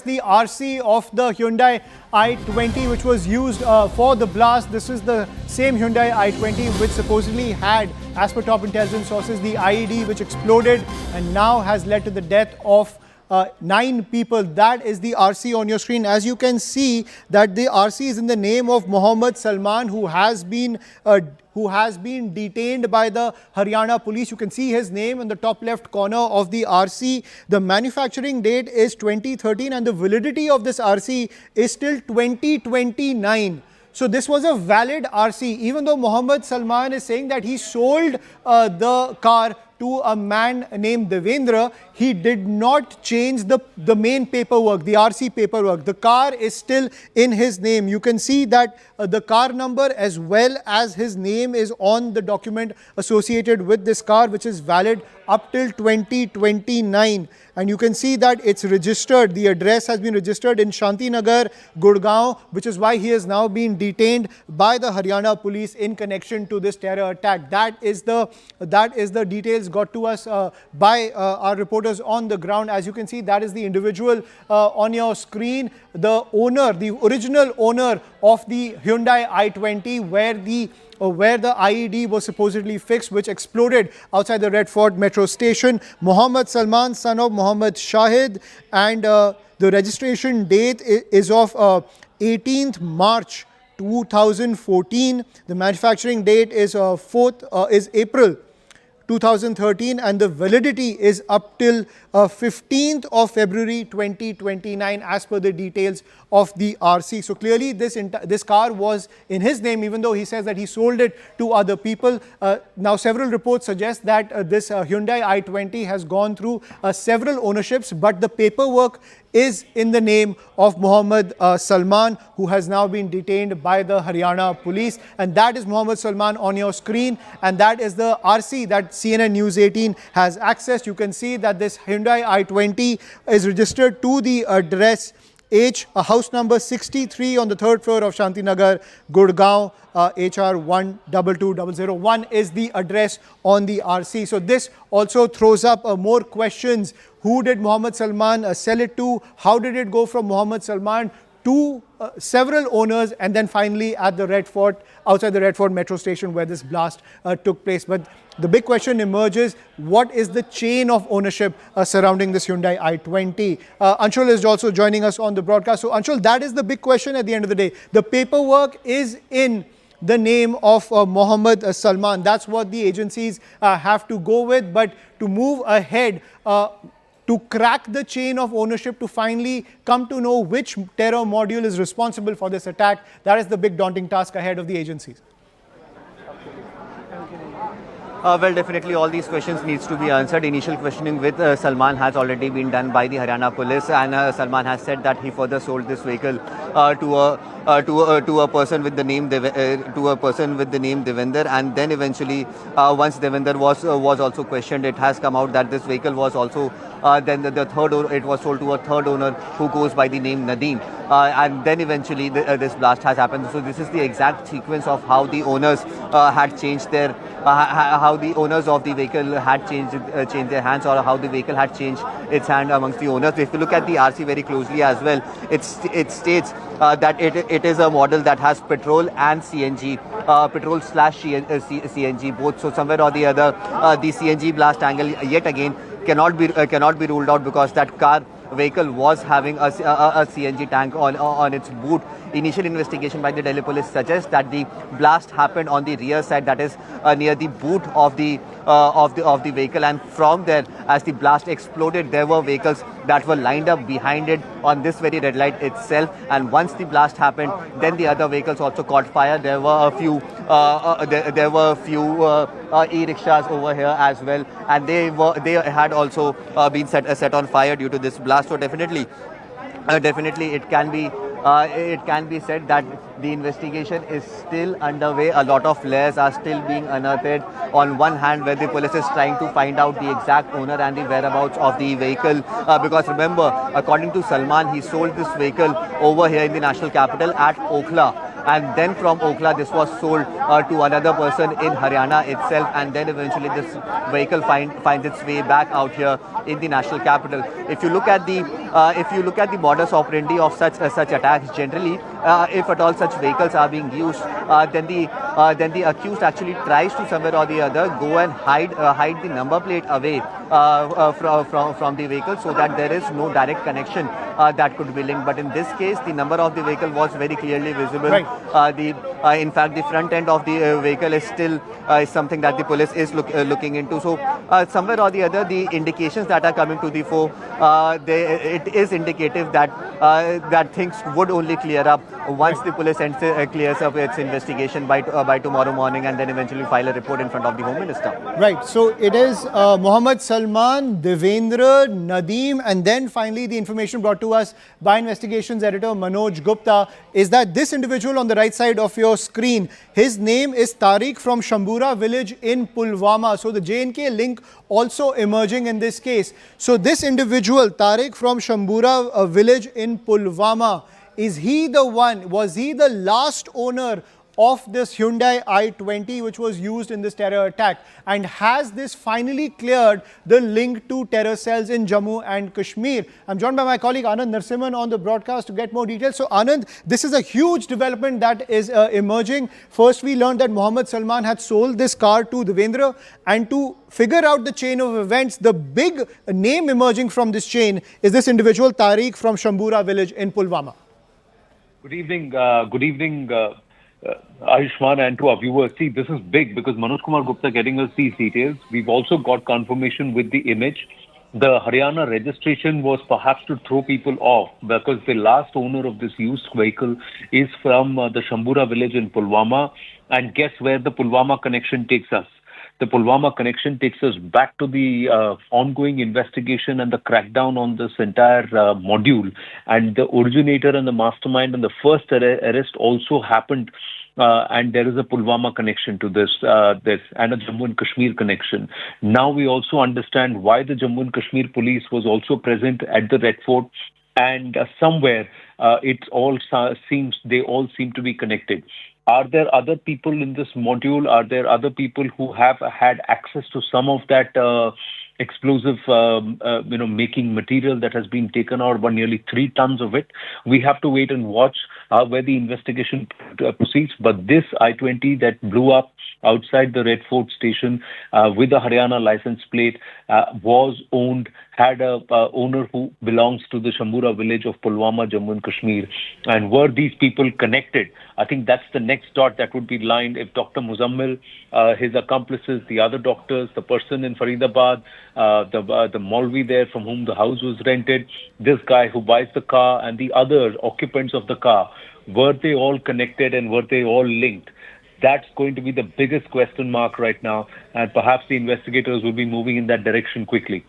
the RC of the Hyundai I20 which was used for the blast. This is the same Hyundai I20 which supposedly had, as per top intelligence sources, the IED which exploded and now has led to the death of 9 people. That is the RC on your screen. As you can see that the RC is in the name of Mohammed Salman, who has been detained by the Haryana police. You can see his name in the top left corner of the RC. The manufacturing date is 2013 and the validity of this RC is till 2029. So this was a valid RC, even though Mohammed Salman is saying that he sold the car to a man named Devendra. He did not change the main paperwork, the RC paperwork. The car is still in his name. You can see that the car number as well as his name is on the document associated with this car, which is valid up till 2029. And you can see that it's registered. The address has been registered in Shantinagar, Gurgaon, which is why he has now been detained by the Haryana police in connection to this terror attack. That is the details got to us by our reporters on the ground. As you can see, that is the individual on your screen, the owner, the original owner of the Hyundai I20, where the IED was supposedly fixed, which exploded outside the Red Fort metro station. Mohammed Salman, son of Mohammed Shahid, and the registration date is of 18th March 2014. The manufacturing date is April 2013 and the validity is up till 15th of February 2029 as per the details of the RC. So clearly this car was in his name, even though he says that he sold it to other people. Now several reports suggest that this Hyundai i20 has gone through several ownerships, but the paperwork is in the name of Mohammed Salman, who has now been detained by the Haryana police. And that is Mohammed Salman on your screen, and that is the RC that CNN News 18 has accessed. You can see that this Hyundai i20 is registered to the address house number 63 on the 3rd floor of Shantinagar, Gurgaon. HR 122001 is the address on the RC. So this also throws up more questions. Who did Mohammed Salman sell it to? How did it go from Mohammed Salman to several owners and then finally at the Red Fort, outside the Red Fort metro station where this blast took place? But the big question emerges, what is the chain of ownership surrounding this Hyundai i20? Anshul is also joining us on the broadcast. So Anshul, that is the big question at the end of the day. The paperwork is in the name of Mohammed Salman. That's what the agencies have to go with. But to move ahead, to crack the chain of ownership, to finally come to know which terror module is responsible for this attack, that is the big daunting task ahead of the agencies. Well, definitely all these questions needs to be answered. Initial questioning with Salman has already been done by the Haryana police, and Salman has said that he further sold this vehicle to a person with the name Devender, and then eventually once Devender was also questioned, it has come out that this vehicle was also then it was sold to a third owner who goes by the name Nadeem, and then eventually this blast has happened. So this is the exact sequence of how the owners had changed their how the owners of the vehicle had changed their hands, or how the vehicle had changed its hand amongst the owners. If you look at the RC very closely as well, it states that it is a model that has petrol and CNG, petrol/CNG both. So somewhere or the other, the CNG blast angle yet again cannot be ruled out, because that vehicle was having a CNG tank on its boot. Initial investigation by the Delhi police suggests that the blast happened on the rear side, that is near the boot of the vehicle, and from there, as the blast exploded, there were vehicles that were lined up behind it on this very red light itself. And once the blast happened, then the other vehicles also caught fire. There were a few e-rickshaws over here as well, and they had also been set on fire due to this blast. So definitely it can be said that the investigation is still underway. A lot of layers are still being unearthed. On one hand, where the police is trying to find out the exact owner and the whereabouts of the vehicle, because remember, according to Salman, he sold this vehicle over here in the national capital at Okhla. and then from Okla this was sold to another person in Haryana itself, and then eventually this vehicle finds its way back out here in the national capital. If you look at the modus operandi of such attacks, generally, if at all such vehicles are being used, then the accused actually tries to somewhere or the other go and hide the number plate away from the vehicle, so that there is no direct connection that could be linked. But in this case, the number of the vehicle was very clearly visible. Right. In fact, the front end of the vehicle is still something that the police is looking into. So somewhere or the other, the indications that are coming to the fore, it is indicative that that things would only clear up once the police clears up its investigation by tomorrow morning, and then eventually file a report in front of the Home Minister. Right. So it is Mohammed Salman, Devendra, Nadeem, and then finally the information brought to us by investigations editor Manoj Gupta is that this individual on the right side of your screen, his name is Tariq from Shambura village in Pulwama. So the J&K link also emerging in this case. So this individual, Tariq from Shambura village in Pulwama, was he the last owner of this Hyundai I20 which was used in this terror attack? And has this finally cleared the link to terror cells in Jammu and Kashmir? I'm joined by my colleague Anand Narsimhan on the broadcast to get more details. So Anand, this is a huge development that is emerging. First, we learned that Mohammed Salman had sold this car to Devendra, and to figure out the chain of events, the big name emerging from this chain is this individual Tariq from Shambura village in Pulwama. Good evening. Ayushman, and to our viewers. See, this is big because Manoj Kumar Gupta getting us these details. We've also got confirmation with the image. The Haryana registration was perhaps to throw people off because the last owner of this used vehicle is from the Shambura village in Pulwama. And guess where the Pulwama connection takes us? The Pulwama connection takes us back to the ongoing investigation and the crackdown on this entire module. And the originator and the mastermind and the first arrest also happened. And there is a Pulwama connection to this and a Jammu and Kashmir connection. Now we also understand why the Jammu and Kashmir police was also present at the Red Fort. And somewhere they all seem to be connected. Are there other people in this module? Are there other people who have had access to some of that explosive, making material that has been taken out, by nearly 3 tons of it? We have to wait and watch where the investigation proceeds. But this I-20 that blew up outside the Red Fort station with a Haryana license plate had a owner who belongs to the Shambura village of Pulwama, Jammu and Kashmir. And were these people connected? I think that's the next dot that would be lined if Dr. Muzammil, his accomplices, the other doctors, the person in Faridabad, the Maulvi there from whom the house was rented, this guy who buys the car, and the other occupants of the car, were they all connected and were they all linked? That's going to be the biggest question mark right now, and perhaps the investigators will be moving in that direction quickly.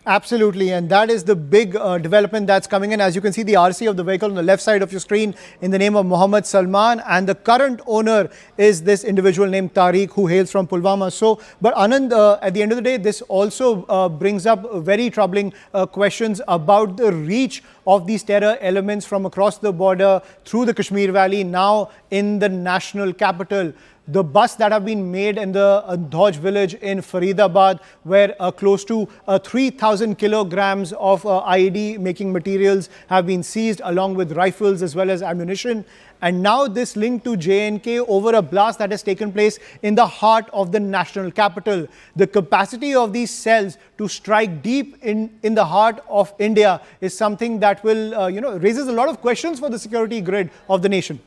Absolutely, and that is the big development that's coming in. As you can see, the RC of the vehicle on the left side of your screen in the name of Mohammed Salman, and the current owner is this individual named Tariq, who hails from Pulwama. So, but Anand, at the end of the day, this also brings up very troubling questions about the reach of these terror elements from across the border through the Kashmir Valley, now in the national capital. The busts that have been made in the Dhoj village in Faridabad, where close to 3,000 kilograms of IED making materials have been seized, along with rifles as well as ammunition. And now this link to J&K over a blast that has taken place in the heart of the national capital. The capacity of these cells to strike deep in the heart of India is something that will, raises a lot of questions for the security grid of the nation.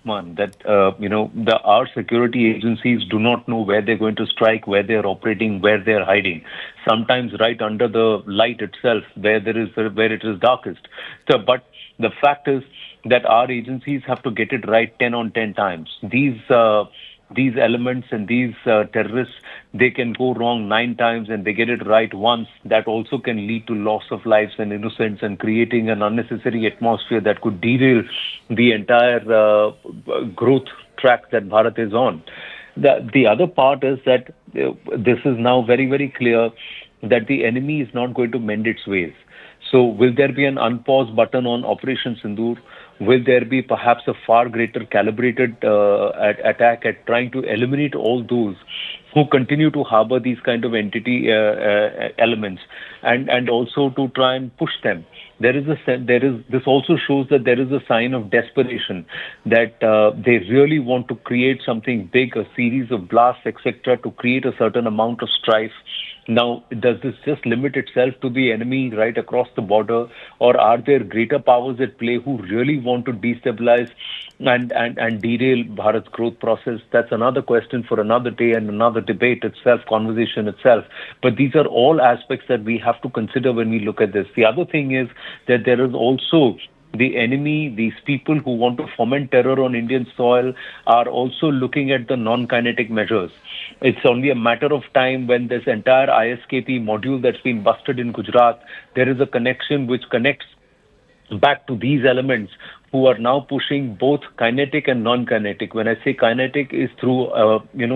Our security agencies do not know where they're going to strike, where they're operating, where they're hiding. Sometimes right under the light itself, where it is darkest. But the fact is that our agencies have to get it right 10 on 10 times. These elements and these terrorists, they can go wrong 9 times, and they get it right once. That also can lead to loss of lives and innocence, and creating an unnecessary atmosphere that could derail the entire growth track that Bharat is on. The other part is that this is now very, very clear that the enemy is not going to mend its ways. So, will there be an unpause button on Operation Sindoor? Will there be perhaps a far greater calibrated attack at trying to eliminate all those who continue to harbor these kind of entity elements, and also to try and push them? This also shows that there is a sign of desperation, that they really want to create something big, a series of blasts, etc., to create a certain amount of strife. Now, does this just limit itself to the enemy right across the border, or are there greater powers at play who really want to destabilize and derail Bharat's growth process? That's another question for another day and another debate itself, conversation itself. But these are all aspects that we have to consider when we look at this. The other thing is that there is also the enemy, these people who want to foment terror on Indian soil, are also looking at the non-kinetic measures. It's only a matter of time when this entire ISKP module that's been busted in Gujarat, there is a connection which connects back to these elements who are now pushing both kinetic and non-kinetic. When I say kinetic, is through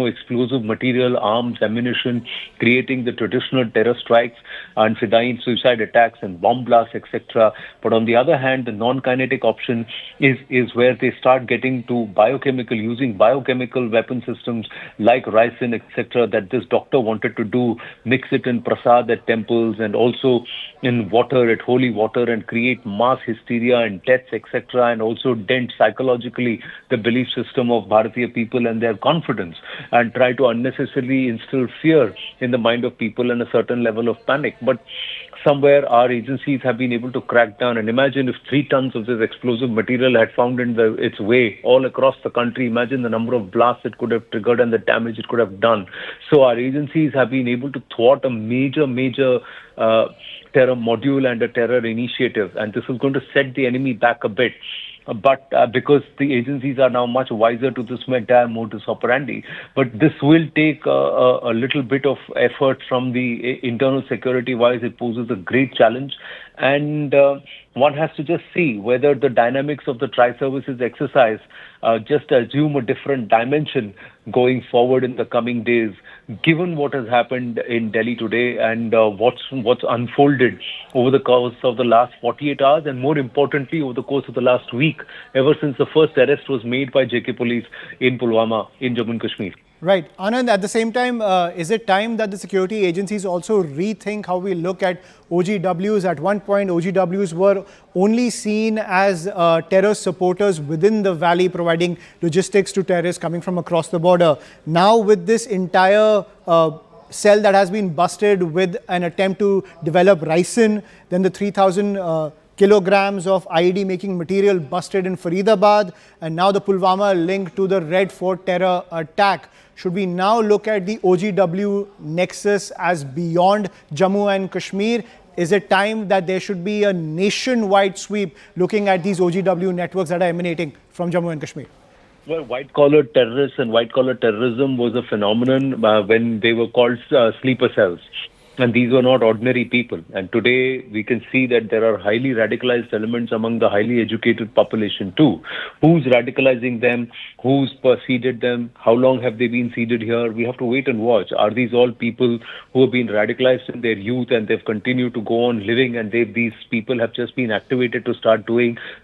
explosive material, arms, ammunition, creating the traditional terror strikes and fidayeen suicide attacks and bomb blasts, etc. But on the other hand, the non-kinetic option is where they start getting to using biochemical weapon systems like ricin, etc. That this doctor wanted to do, mix it in prasad at temples and also in water, at holy water, and create mass hysteria and deaths, etc., and also dent psychologically the belief system of Bharatiya people and their confidence, and try to unnecessarily instill fear in the mind of people and a certain level of panic. But somewhere our agencies have been able to crack down. And imagine if 3 tons of this explosive material had found its way all across the country. Imagine the number of blasts it could have triggered and the damage it could have done. So our agencies have been able to thwart a major terror module and a terror initiative. And this is going to set the enemy back a bit. But because the agencies are now much wiser to this entire modus operandi. But this will take a little bit of effort from the internal security wise. It poses a great challenge. And one has to just see whether the dynamics of the tri-services exercise just assume a different dimension going forward in the coming days, given what has happened in Delhi today and what's unfolded over the course of the last 48 hours, and more importantly, over the course of the last week, ever since the first arrest was made by JK police in Pulwama in Jammu and Kashmir. Right. Anand, at the same time, is it time that the security agencies also rethink how we look at OGWs? At one point, OGWs were only seen as terror supporters within the valley, providing logistics to terrorists coming from across the border. Now, with this entire cell that has been busted with an attempt to develop ricin, then the 3,000 kilograms of IED making material busted in Faridabad, and now the Pulwama link to the Red Fort terror attack. Should we now look at the OGW nexus as beyond Jammu and Kashmir? Is it time that there should be a nationwide sweep looking at these OGW networks that are emanating from Jammu and Kashmir? Well, white-collar terrorists and white-collar terrorism was a phenomenon when they were called sleeper cells. And these were not ordinary people. And today we can see that there are highly radicalized elements among the highly educated population too. Who's radicalizing them? Who's seeded them? How long have they been seeded here? We have to wait and watch. Are these all people who have been radicalized in their youth and they've continued to go on living, and these people have just been activated to start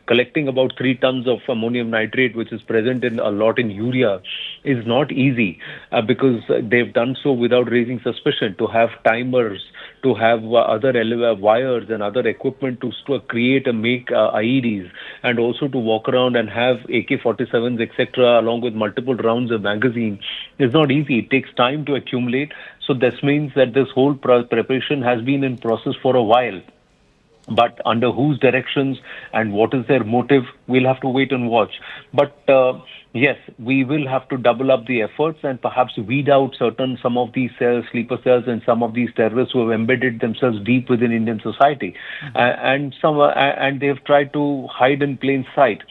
collecting about 3 tons of ammonium nitrate, which is present in a lot in urea, is not easy because they've done so without raising suspicion. To have timers, to have other wires and other equipment to create and make IEDs, and also to walk around and have AK-47s, etc., along with multiple rounds of magazine, is not easy. It takes time to accumulate. So this means that this whole preparation has been in process for a while. But under whose directions and what is their motive, we'll have to wait and watch. But yes, we will have to double up the efforts and perhaps weed out some of these cells, sleeper cells, and some of these terrorists who have embedded themselves deep within Indian society, and they've tried to hide in plain sight.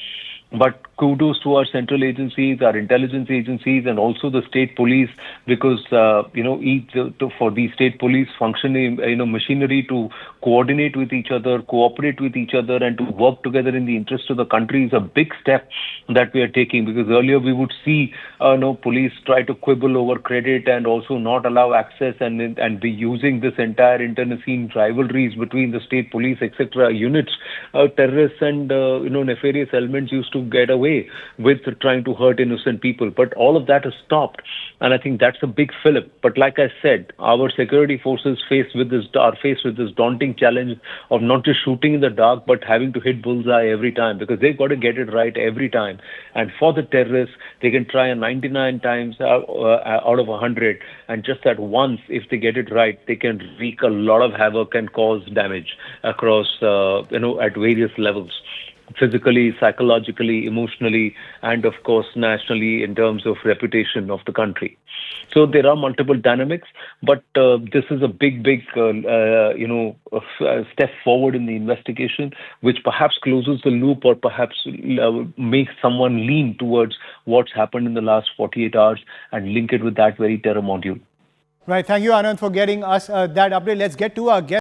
But kudos to our central agencies, our intelligence agencies, and also the state police, because for the state police functioning, machinery to coordinate with each other, cooperate with each other, and to work together in the interest of the country is a big step that we are taking. Because earlier we would see, police try to quibble over credit and also not allow access, and be using this entire internecine rivalries between the state police, etc. units. Terrorists and nefarious elements used to get away with trying to hurt innocent people, but all of that has stopped, and I think that's a big fillip. But like I said, our security forces are faced with this daunting challenge of not just shooting in the dark, but having to hit bullseye every time, because they've got to get it right every time. And for the terrorists, they can try 99 times out of 100, and just that once, if they get it right, they can wreak a lot of havoc and cause damage across, at various levels, physically, psychologically, emotionally, and of course nationally, in terms of reputation of the country. So there are multiple dynamics, but this is a big step forward in the investigation, which perhaps closes the loop, or perhaps makes someone lean towards what's happened in the last 48 hours and link it with that very terror module. Right. Thank you, Anand, for getting us that update. Let's get to our guest.